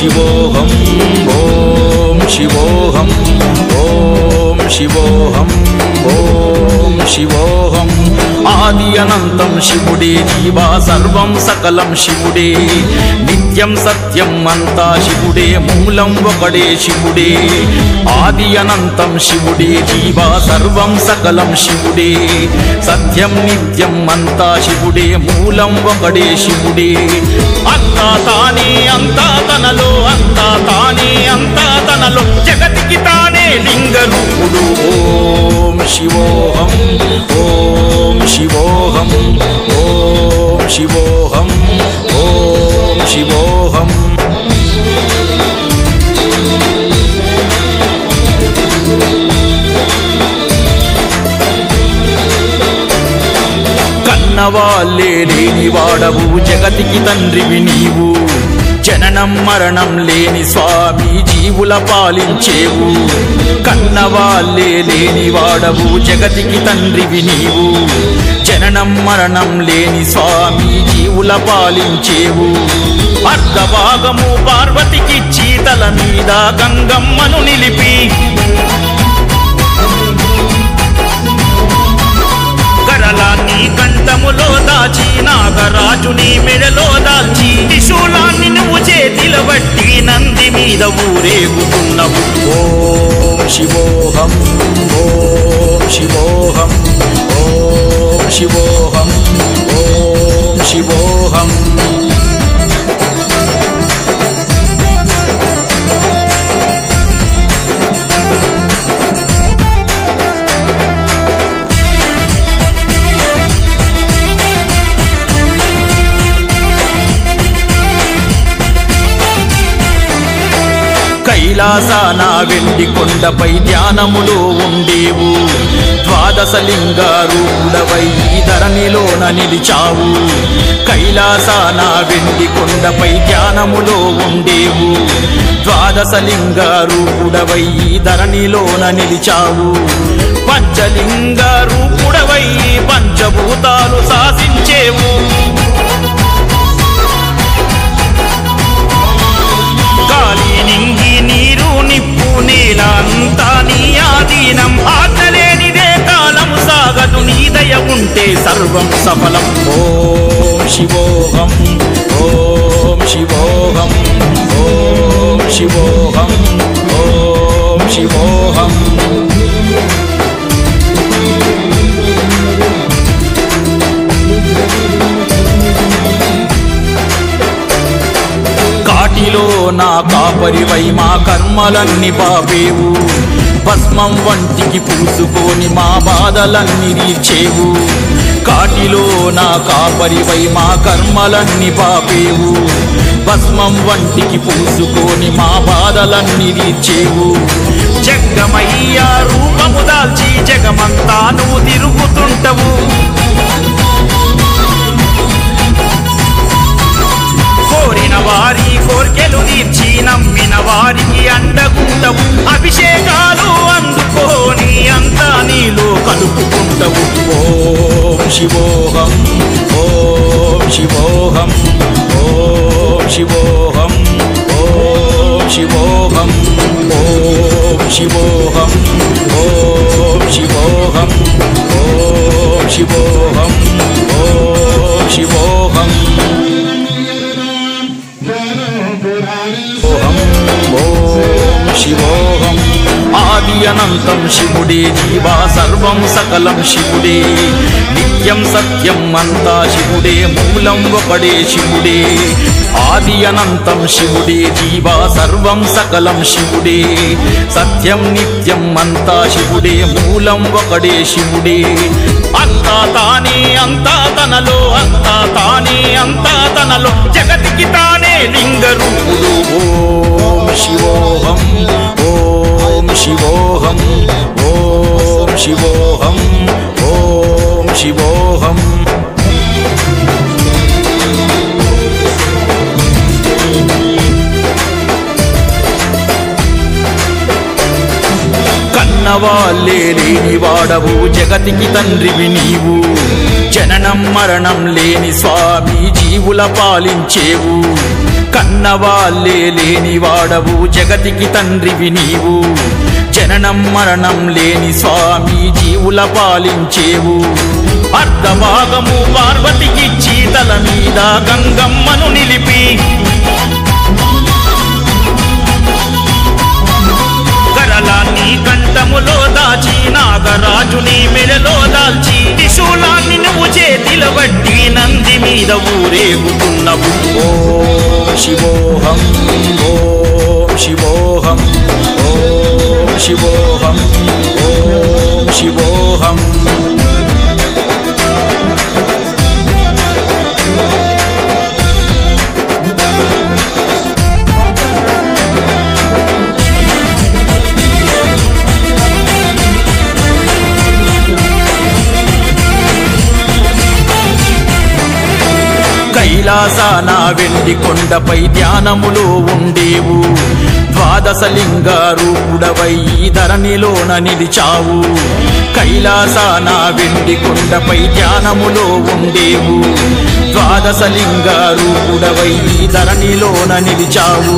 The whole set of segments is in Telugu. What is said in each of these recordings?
శివోహం ఓం శివోహం ఓం శివోహం ఓం శివోహం ఆది అనంతం శివుడే జీవా సర్వం సకలం శివుడే నిత్యం సత్యం అంతా శివుడే మూలం ఒకడే శివుడే ఆది అనంతం శివుడే జీవా సర్వం సకలం శివుడే సత్యం నిత్యం అంతా శివుడే మూలం ఒకడే శివుడే అంతా తానే అంతా తనలో అంతా తానే అంతా తనలో జగతికి తానే లింగరూపుడు ఓం శివోహం ఓం శివోహం ఓం శివోహం ఓం శివోహం కన్నవాళ్ళే లేని వాడవు జగతికి తండ్రివి నీవు జననం మరణం లేని స్వామి జీవుల పాలించేవు కన్నవాళ్ళే లేని వాడవు జగతికి తండ్రివి నీవు జననం మరణం లేని స్వామి జీవుల పాలించేవు అర్ధభాగము పార్వతికి చీతల మీద గంగమ్మను నిలిపి కరలాన్ని కంఠములో దాచి నాగరాజుని మెడలో దాల్చి త్రిశూలాన్ని నువ్వు చేతిలో బట్టి నంది మీద ఊరేగుతున్నవు ఓం శివోహం ఓం శివోహం ఓం శివోహం ఓం శివోహం కైలాసాన వెండి కొండపై ధ్యానములో ఉండేవు ద్వాదశ లింగారూపుడవై ధరణిలోన నిలిచావు కైలాసాన వెండి కొండపై ధ్యానములో ఉండేవు ద్వాదశ లింగారూపుడవై ధరణిలోన నిలిచావు పంచలింగారూపుడవై పంచభూతాలు శాసించేవు గాలి నింగి నీరు నిప్పు నేల అంతా నీ ఆధీనం ఆజ్ఞలేనిదే కాలము సాగదు నీ దయ ఉంటే సర్వం సఫలం ఓం శివోహం ఓం శివోహం ఓం శివోహం ఓం శివోహం కాటిలో నా కాపరివై మా కర్మలన్నీ బాపేవు భస్మం వంటికి పూసుకొని మా బాధలన్నీ తీర్చేవు కాటిలో నా కాపరివై మా కర్మలన్నీ బాపేవు భస్మం వంటికి పూసుకొని మా బాధలన్నీ తీర్చేవు జగ్గమయ్యా రూపము దాల్చి జగమంతా నువ్వు తిరుగుతుంటవు కోరిన వారి కోర్కెలు తీర్చి నమ్మిన వారికి అండగుంటవు అభిషేకాలు అందుకోని అంతా నీలో కలుపుకుంటవు ఓం శివోహం ఓం శివోహం ఓం శివోహం ఓం శివోహం ఓం శివోహం ఓం శివోహం ఓం శివోహం ఓం శివోహం ఓం శివోహం ఆది అనంతం శివుడే జీవా సర్వం సకలం శివుడే నిత్యం సత్యం అంతా శివుడే మూలం ఒకడే శివుడే ఆది అనంతం శివుడే జీవా సర్వం సకలం శివుడే సత్యం నిత్యం అంతా శివుడే మూలం ఒకడే శివుడే అంతా తానే అంతా తనలో అంతా తానే అంతా తనలో జగతికి తానే లింగరూపుడు ఓం శివోహం ఓం శివోహం ఓం శివోహం ఓం శివోహం కన్నవాళ్ళే లేని వాడవు జగతికి తండ్రివి నీవు జననం మరణం లేని స్వామి జీవుల పాలించేవు కన్నవాళ్ళే లేని వాడవు జగతికి తండ్రివి నీవు జననం మరణం లేని స్వామి జీవుల పాలించేవు అర్ధభాగము పార్వతికి చీతల మీద గంగమ్మను నిలిపి కరలాన్ని కంఠములో దాచి నాగరాజుని మెడలో దాల్చి త్రిశూలాన్ని నువ్వు చేతిలో బట్టి నంది మీద ఊరేగుతున్నవు ఓం శివోహం ఓం శివోహం ఓం శివోహం ఓం శివోహం కైలాసాన వెండి కొండపై ధ్యానములో ఉండేవు ద్వాదశలింగ రూపుడవై ధరణిలోన నిలిచావు కైలాసాన వెండి కొండపై ధ్యానములో ఉండేవు ద్వాదశలింగ రూపుడవై ధరణిలోన నిలిచావు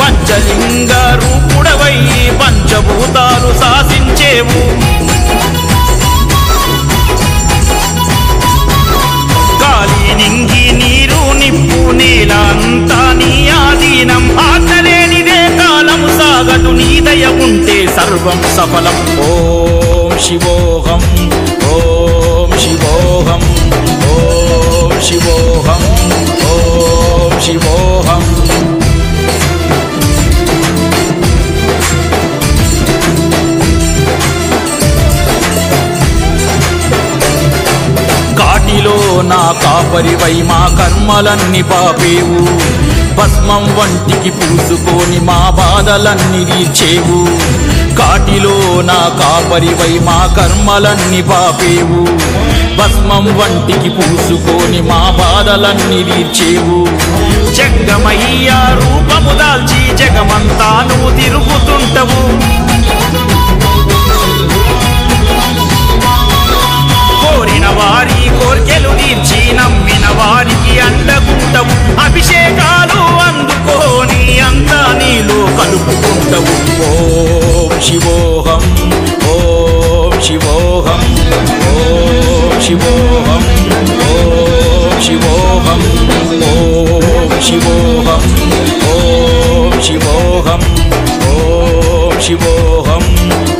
పంచలింగ రూపుడవై పంచభూతాలు శాసించేవు గాలి నింగి నీరు నిప్పు నేల అంతా నీ ఆధీనం ఆజ్ఞలేనిదే కాలము సాగదు నీ దయ ఉంటే సర్వం సఫలం ఓం శివోహం ఓం శివోహం ఓం శివోహం ఓం శివోహం కాటిలో నా కాపరివై మా కర్మలన్నీ పాపేవు భస్మం వంటికి పూసుకొని మా బాధలన్నీ తీర్చేవు కాటిలో నా కాపరివై మా కర్మలన్నీ పాపేవు భస్మం వంటికి పూసుకొని మా బాధలన్నీ తీర్చేవు జంగమయ్య రూపము దాల్చి జగమంతా నువ్వు తిరుగుతుంటవు కోరిన వారి కోర్కెలు తీర్చి నమ్మిన వారికి అండగుంటవు అభిషేకాలు అందుకోని అంతా నీలో కలుపుకుంటవు ఓం శివోహం ఓం శివోహం ఓం శివోహం ఓం శివోహం ఓం శివోహం ఓం శివోహం ఓం శివోహం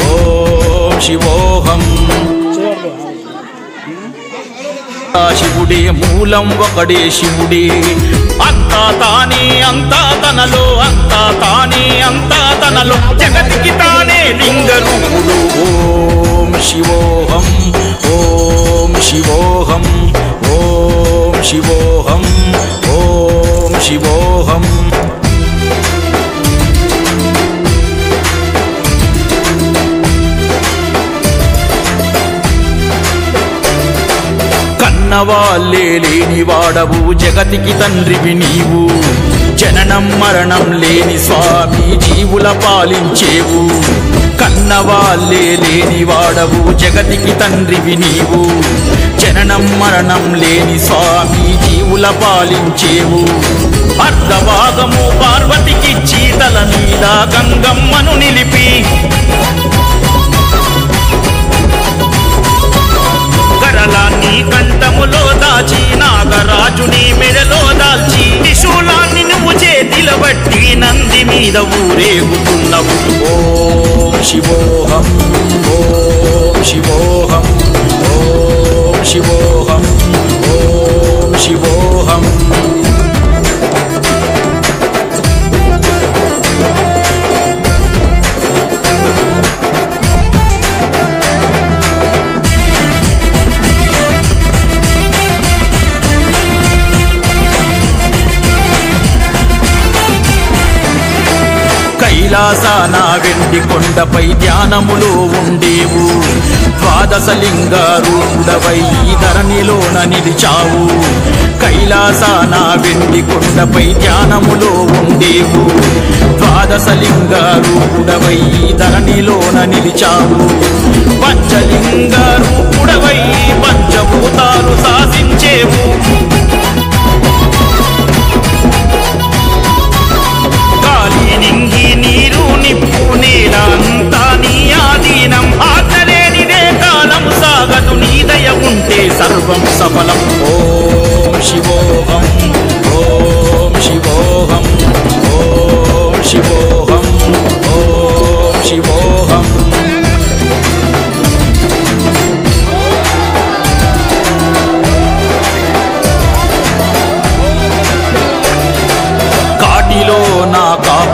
ఓం శివోహం శివుడే మూలం ఒకడే శివుడే అంతా తానే అంతా తనలో అంతా తానే అంతా తనలో జగతికి తానే లింగరూపుడు ఓం శివోహం ఓం శివోహం ఓం శివోహం ఓం శివోహం కన్నవాళ్ళే లేని వాడవు జగతికి తండ్రివి నీవు జననం మరణం లేని స్వామి జీవుల పాలించేవు కన్నవాళ్ళే లేని వాడవు జగతికి తండ్రివి నీవు జననం మరణం లేని స్వామి జీవుల పాలించేవు అర్ధభాగము పార్వతికి చీతల మీద గంగమ్మను నిలిపి కరలాన్ని కంఠములో దాచి నాగరాజుని మెడలో దాల్చి త్రిశూలాన్ని నువ్వు చేతిలో బట్టి నంది మీద ఊరేగుతున్నవు ఓం శివోహం ఓం శివోహం ఓం శివోహం ఓం శివోహం కైలాసాన వెండి కొండపై ధ్యానములో ఉండేవు ద్వాదశలింగ రూపుడవై ధరణిలోన నిలిచావు కైలాసాన వెండి కొండపై ధ్యానములో ఉండేవు ద్వాదశలింగ రూపుడవై ధరణిలోన నిలిచావు పంచలింగ రూపుడవై పంచభూతాలు శాసించేవు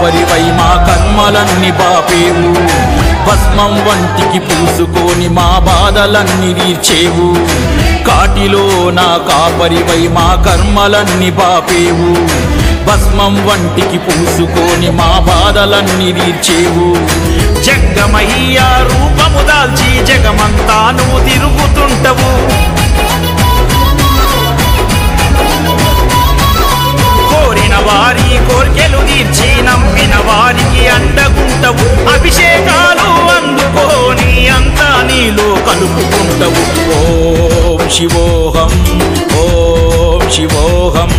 కాపరివై మా కర్మలన్నీ బాపేవు భస్మం వంటికి పూసుకొని మా బాధలన్నీ తీర్చేవు కాటిలో నా కాపరివై మా కర్మలన్నీ బాపేవు భస్మం వంటికి పూసుకొని మా బాధలన్నీ తీర్చేవు జంగమయ్య రూపము దాల్చి జగమంతా నువ్వు తిరుగుతుంటవు కోరిన వారి కోర్కెలు తీర్చి నమ్మిన వారికి అండగుంటవు అభిషేకాలు అందుకోని అంతా నీలో కలుపుకుంటవు ఓం శివోహం ఓం శివోహం